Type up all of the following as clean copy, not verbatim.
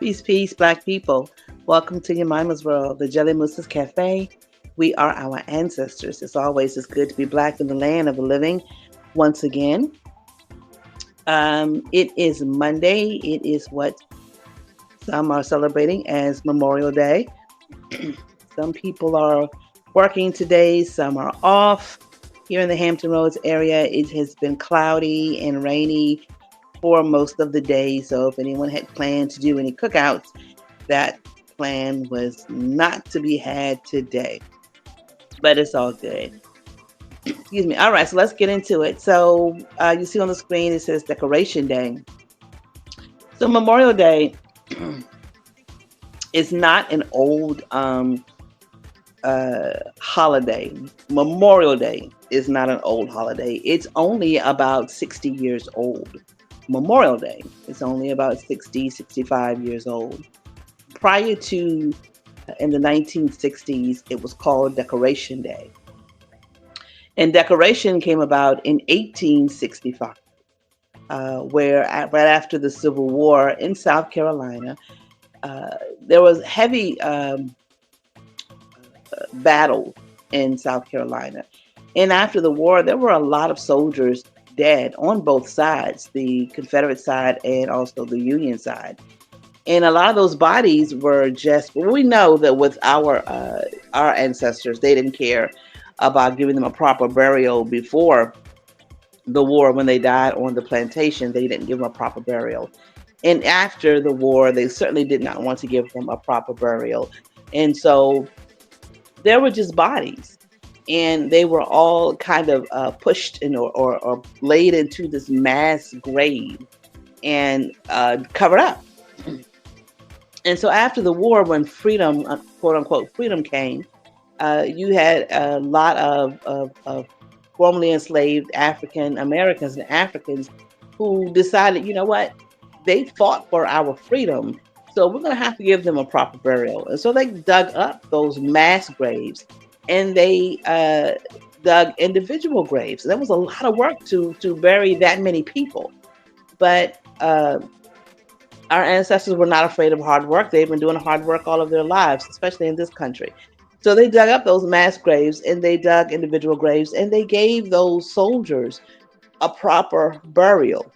Peace, peace, black people. Welcome to your mama's world, the Jelly Moose's Cafe. We are our ancestors. As always, it's good to be black in the land of the living once again. It is Monday. It is what some are celebrating as Memorial Day. Some people are working today, some are off. Here in the Hampton Roads area, it has been cloudy and rainy for most of the day. So if anyone had planned to do any cookouts, that plan was not to be had today. But it's all good. Excuse me. All right, so let's get into it. So you see on the screen it says Decoration Day. So Memorial Day is not an old holiday. Memorial Day is not an old holiday. It's only about 60 years old. Memorial Day is only about 60, 65 years old. Prior to in the 1960s, it was called Decoration Day. And Decoration came about in 1865, where right after the Civil War in South Carolina, there was heavy battle in South Carolina. And after the war, there were a lot of soldiers dead on both sides, the Confederate side and also the Union side. And a lot of those bodies were just, well, we know that with our ancestors, they didn't care about giving them a proper burial before the war. When they died on the plantation, they didn't give them a proper burial. And after the war, they certainly did not want to give them a proper burial. And so there were just bodies, and they were all kind of pushed in or laid into this mass grave and covered up. And so after the war, when freedom, quote unquote, freedom came, you had a lot of formerly enslaved African Americans and Africans who decided, you know what, they fought for our freedom, so we're going to have to give them a proper burial. And so they dug up those mass graves, and they dug individual graves. There was a lot of work to bury that many people, but our ancestors were not afraid of hard work. They've been doing hard work all of their lives, especially in this country. So they dug up those mass graves and they dug individual graves and they gave those soldiers a proper burial.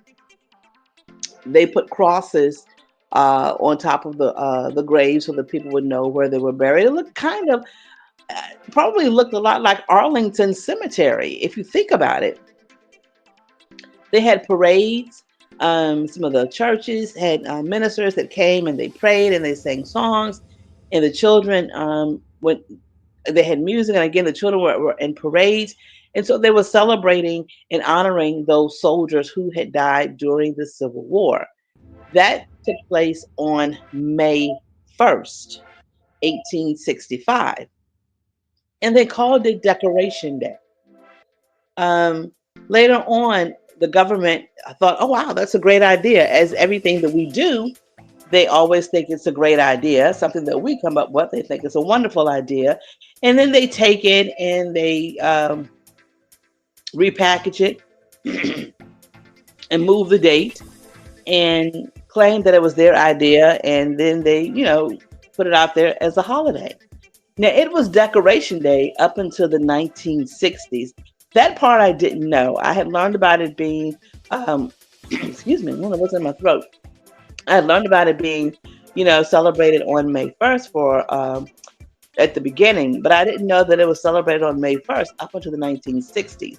They put crosses on top of the graves so that people would know where they were buried. It looked kind of, probably looked a lot like Arlington Cemetery, if you think about it. They had parades. Some of the churches had ministers that came and they prayed and they sang songs, and the children went. They had music, and again, the children were in parades, and so they were celebrating and honoring those soldiers who had died during the Civil War. That took place on May 1st, 1865, and they called it Decoration Day. Um, Later on, the government thought, oh, wow, that's a great idea. As everything that we do, they always think it's a great idea. Something that we come up with, they think it's a wonderful idea. And then they take it and they repackage it and move the date and claim that it was their idea. And then they, put it out there as a holiday. Now, it was Decoration Day up until the 1960s. That part I didn't know. I had learned about it being, excuse me, I don't know what's in my throat. I had learned about it being, celebrated on May 1st for at the beginning, but I didn't know that it was celebrated on May 1st up until the 1960s.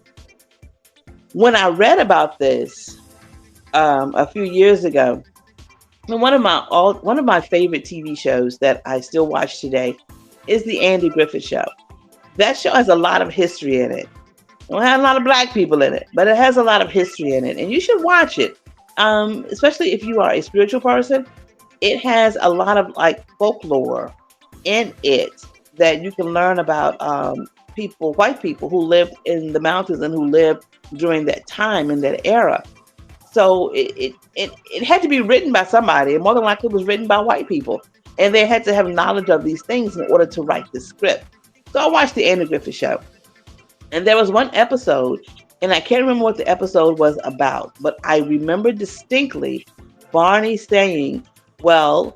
When I read about this a few years ago, and one of my favorite TV shows that I still watch today is the Andy Griffith Show. That show has a lot of history in it. It don't have a lot of black people in it, but it has a lot of history in it, and you should watch it. Especially if you are a spiritual person. It has a lot of like folklore in it that you can learn about white people who lived in the mountains and who lived during that time in that era. So it had to be written by somebody, and more than likely it was written by white people, and they had to have knowledge of these things in order to write the script. So I watched the Andy Griffith Show, and there was one episode, and I can't remember what the episode was about, but I remember distinctly Barney saying, well,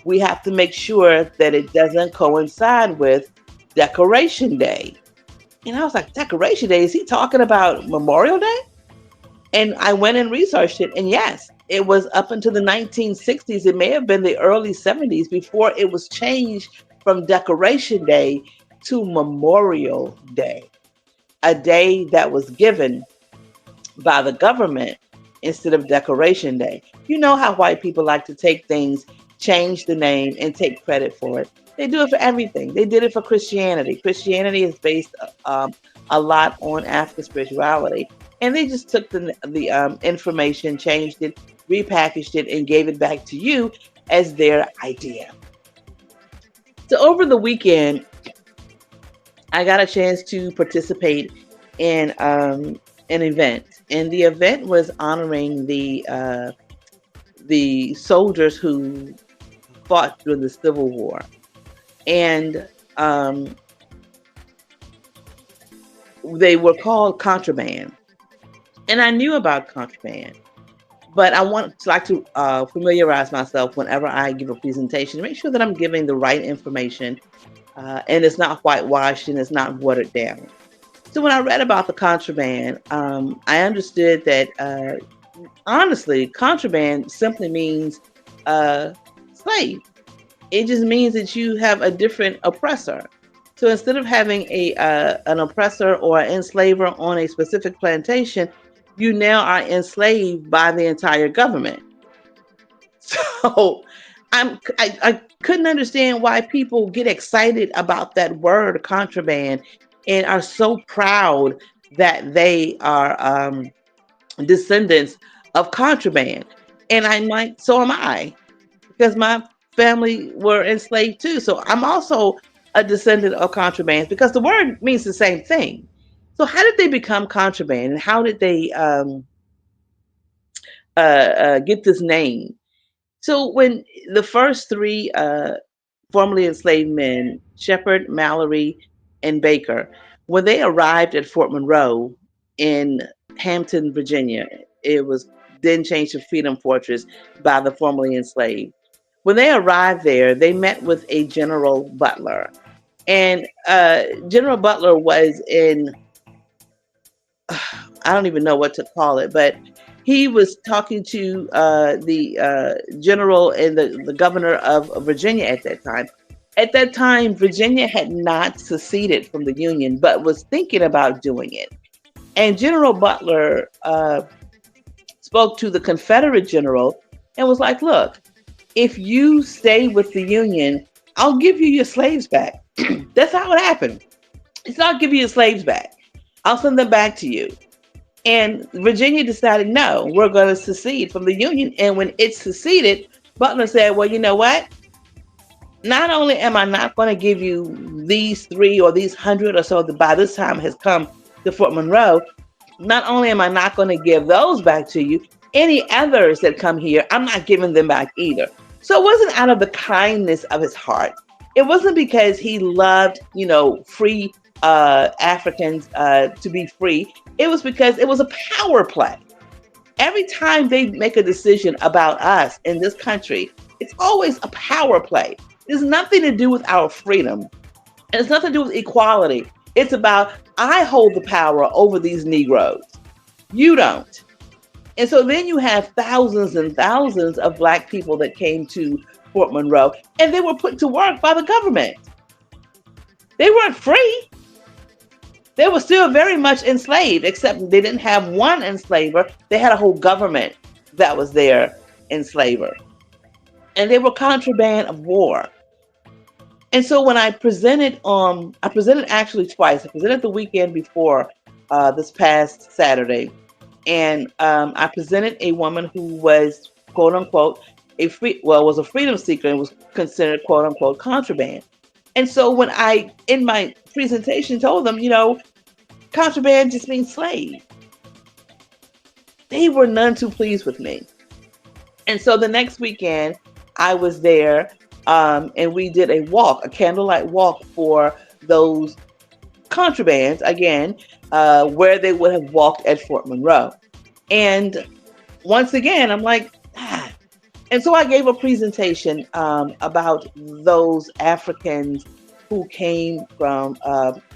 we have to make sure that it doesn't coincide with Decoration Day. And I was like, Decoration Day? Is he talking about Memorial Day? And I went and researched it. And yes, it was up until the 1960s. It may have been the early 70s before it was changed from Decoration Day to Memorial Day, a day that was given by the government instead of Decoration Day. You know how white people like to take things, change the name, and take credit for it. They do it for everything. They did it for Christianity. Christianity is based a lot on African spirituality, and they just took the information, changed it, repackaged it, and gave it back to you as their idea. So over the weekend, I got a chance to participate in an event, and the event was honoring the soldiers who fought during the Civil War, and they were called contraband. And I knew about contraband, but I want to like to familiarize myself whenever I give a presentation, make sure that I'm giving the right information, and it's not whitewashed and it's not watered down. So when I read about the contraband, I understood that honestly, contraband simply means uh, slave. It just means that you have a different oppressor. So instead of having a an oppressor or an enslaver on a specific plantation, you now are enslaved by the entire government. So I couldn't understand why people get excited about that word contraband and are so proud that they are descendants of contraband. And I'm like, so am I, because my family were enslaved too. So I'm also a descendant of contraband because the word means the same thing. So how did they become contraband, and how did they get this name? So when the first three formerly enslaved men, Shepherd, Mallory, and Baker, when they arrived at Fort Monroe in Hampton, Virginia, it was then changed to Freedom Fortress by the formerly enslaved. When they arrived there, they met with a General Butler. And General Butler was in, I don't even know what to call it, but he was talking to the general and the governor of Virginia at that time. At that time, Virginia had not seceded from the Union, but was thinking about doing it. And General Butler spoke to the Confederate general and was like, look, if you stay with the Union, I'll give you your slaves back. That's how it happened. It's not give you your slaves back. I'll send them back to you. And Virginia decided, no, we're going to secede from the Union. And when it seceded, Butler said, well, you know what? Not only am I not going to give you these three or these hundred or so that by this time has come to Fort Monroe, not only am I not going to give those back to you, any others that come here, I'm not giving them back either. So it wasn't out of the kindness of his heart. It wasn't because he loved, free Africans to be free. It was because it was a power play. Every time they make a decision about us in this country, it's always a power play. It's nothing to do with our freedom. And it's nothing to do with equality. It's about, I hold the power over these Negroes. You don't. And so then you have thousands and thousands of Black people that came to Fort Monroe, and they were put to work by the government. They weren't free. They were still very much enslaved, except they didn't have one enslaver. They had a whole government that was their enslaver. And they were contraband of war. And so when I presented actually twice. I presented the weekend before this past Saturday, and I presented a woman who was quote unquote was a freedom seeker and was considered quote unquote contraband. And so when I in my presentation told them, contraband just means slave, they were none too pleased with me. And so the next weekend I was there, and we did a candlelight walk for those contrabands again, where they would have walked at Fort Monroe. And once again, I'm like, And so I gave a presentation about those Africans who came from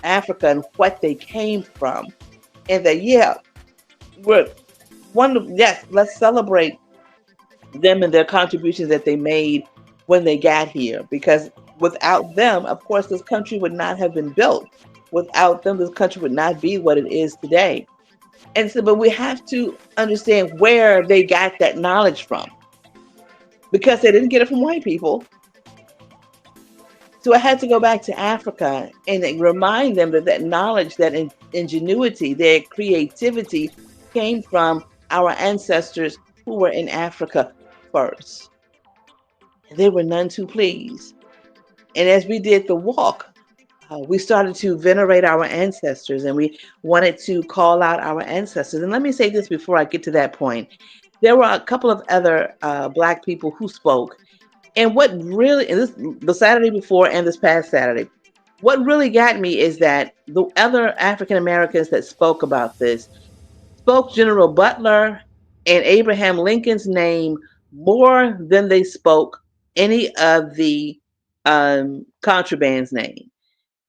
Africa and what they came from. And that, yeah, we're wonderful. Yes, let's celebrate them and their contributions that they made when they got here. Because without them, of course, this country would not have been built. Without them, this country would not be what it is today. And so, but we have to understand where they got that knowledge from because they didn't get it from white people. So I had to go back to Africa and remind them that that knowledge, that ingenuity, their creativity came from our ancestors who were in Africa first. And they were none too pleased. And as we did the walk, we started to venerate our ancestors and we wanted to call out our ancestors. And let me say this before I get to that point. There were a couple of other Black people who spoke. And what really, and this the Saturday before and this past Saturday, what really got me is that the other African Americans that spoke about this spoke General Butler and Abraham Lincoln's name more than they spoke any of the contraband's name.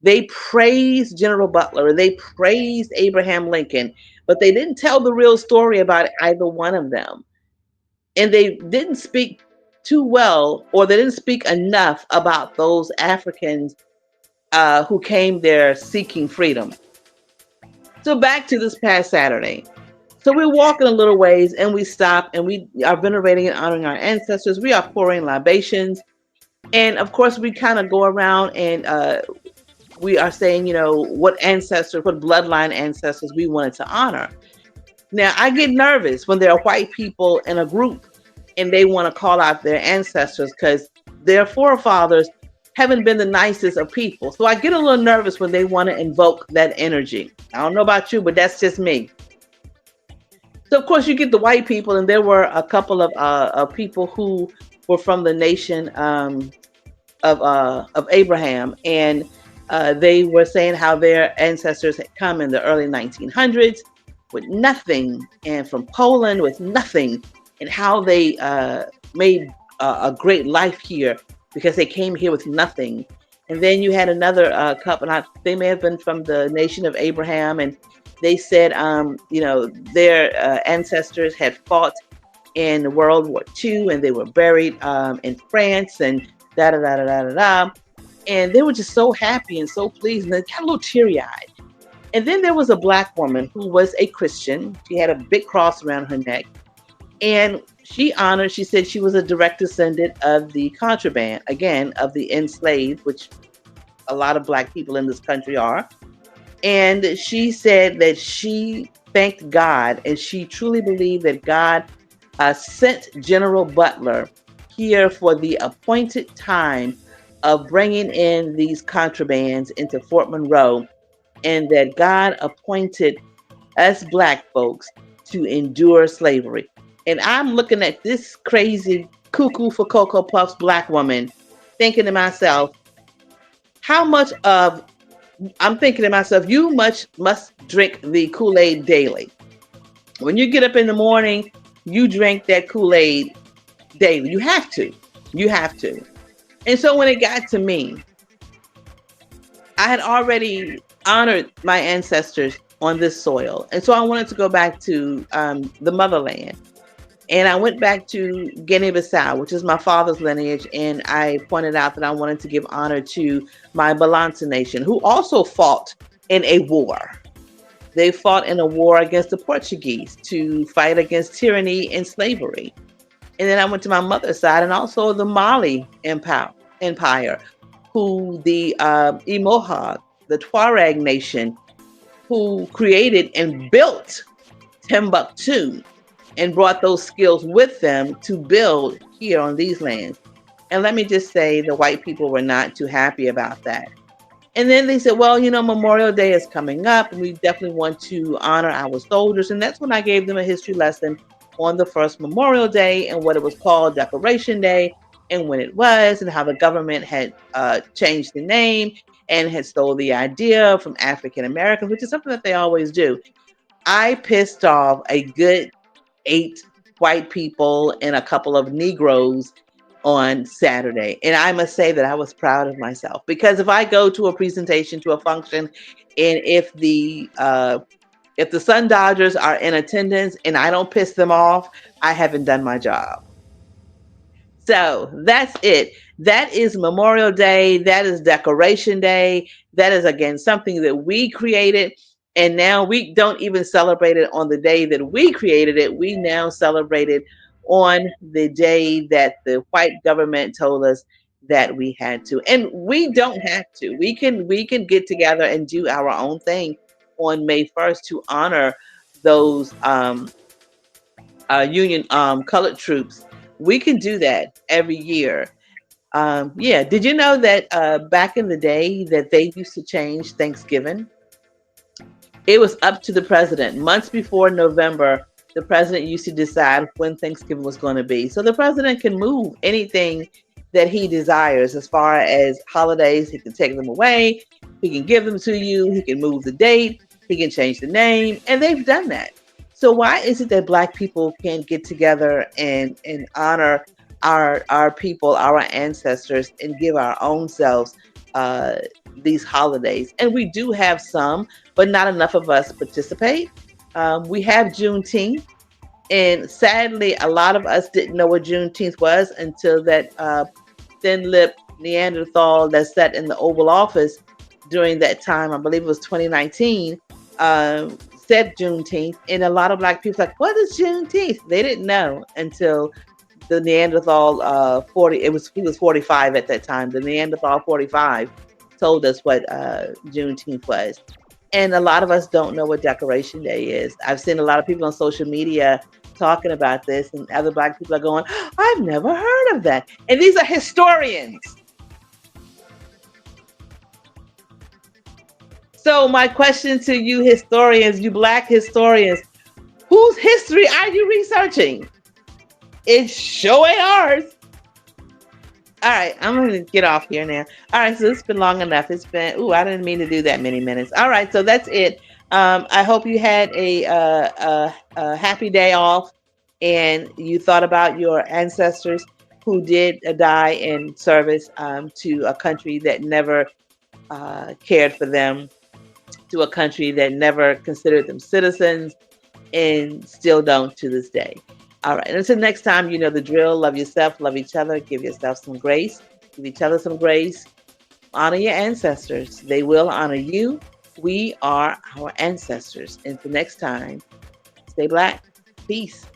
They praised General Butler and they praised Abraham Lincoln, but they didn't tell the real story about either one of them. And they didn't speak too well, or they didn't speak enough about those Africans who came there seeking freedom. So back to this past Saturday. So we're walking a little ways and we stop and we are venerating and honoring our ancestors. We are pouring libations. And of course, we kind of go around and we are saying, you know, what ancestors, what bloodline ancestors we wanted to honor. Now, I get nervous when there are white people in a group and they want to call out their ancestors because their forefathers haven't been the nicest of people. So I get a little nervous when they want to invoke that energy. I don't know about you, but that's just me. So of course you get the white people, and there were a couple of people who were from the nation of Abraham, and they were saying how their ancestors had come in the early 1900s with nothing, and from Poland with nothing, and how they made a great life here because they came here with nothing. And then you had another couple, and they may have been from the nation of Abraham, and they said, you know, their ancestors had fought in World War II, and they were buried in France, and da da da da da da. And they were just so happy and so pleased, and they got a little teary eyed. And then there was a Black woman who was a Christian. She had a big cross around her neck. And she said she was a direct descendant of the contraband, again, of the enslaved, which a lot of Black people in this country are. And she said that she thanked God and she truly believed that God sent General Butler here for the appointed time of bringing in these contrabands into Fort Monroe, and that God appointed us Black folks to endure slavery. And I'm looking at this crazy cuckoo for Cocoa Puffs Black woman, thinking to myself, how much of I'm thinking to myself, you must drink the Kool-Aid daily. When you get up in the morning, you drink that Kool-Aid daily. You have to. You have to. And so when it got to me, I had already honored my ancestors on this soil. And so I wanted to go back to the motherland. And I went back to Guinea-Bissau, which is my father's lineage, and I pointed out that I wanted to give honor to my Balança nation, who also fought in a war. They fought in a war against the Portuguese to fight against tyranny and slavery. And then I went to my mother's side and also the Mali Empire, who the Imoha, the Tuareg nation, who created and built Timbuktu and brought those skills with them to build here on these lands. And let me just say, the white people were not too happy about that. And then they said, well, you know, Memorial Day is coming up and we definitely want to honor our soldiers. And that's when I gave them a history lesson on the first Memorial Day and what it was called, Decoration Day, and when it was, and how the government had changed the name and had stole the idea from African Americans, which is something that they always do. I pissed off a good 8 white people and a couple of Negroes on Saturday. And I must say that I was proud of myself because if I go to a presentation, to a function, and if the Sun Dodgers are in attendance and I don't piss them off, I haven't done my job. So that's it. That is Memorial Day. That is Decoration Day. That is, again, something that we created. And now we don't even celebrate it on the day that we created it. We now celebrate it on the day that the white government told us that we had to. And we don't have to. We can get together and do our own thing on May 1st to honor those Union colored troops. We can do that every year. Yeah. Did you know that back in the day that they used to change Thanksgiving? It was up to the president. Months before November, the president used to decide when Thanksgiving was going to be. So the president can move anything that he desires as far as holidays. He can take them away, he can give them to you, he can move the date, he can change the name, and they've done that. So why is it that Black people can't get together and honor our people, our ancestors, and give our own selves uh, these holidays? And we do have some, but not enough of us participate. We have Juneteenth, and sadly, a lot of us didn't know what Juneteenth was until that thin-lipped Neanderthal that sat in the Oval Office during that time. I believe it was 2019. Said Juneteenth, and a lot of Black people like, "What is Juneteenth?" They didn't know until the Neanderthal 40. It was He was 45 at that time. The Neanderthal 45 told us what Juneteenth was. And a lot of us don't know what Decoration Day is. I've seen a lot of people on social media talking about this, and other Black people are going, I've never heard of that. And these are historians. So, my question to you, historians, you Black historians, whose history are you researching? It sure ain't ours. All right, I'm going to get off here now. All right, so it's been long enough. It's been, I didn't mean to do that many minutes. All right, so that's it. I hope you had a happy day off and you thought about your ancestors who did die in service to a country that never cared for them, to a country that never considered them citizens, and still don't to this day. All right. And until next time, you know the drill. Love yourself, love each other, give yourself some grace, give each other some grace. Honor your ancestors. They will honor you. We are our ancestors. Until next time, stay Black. Peace.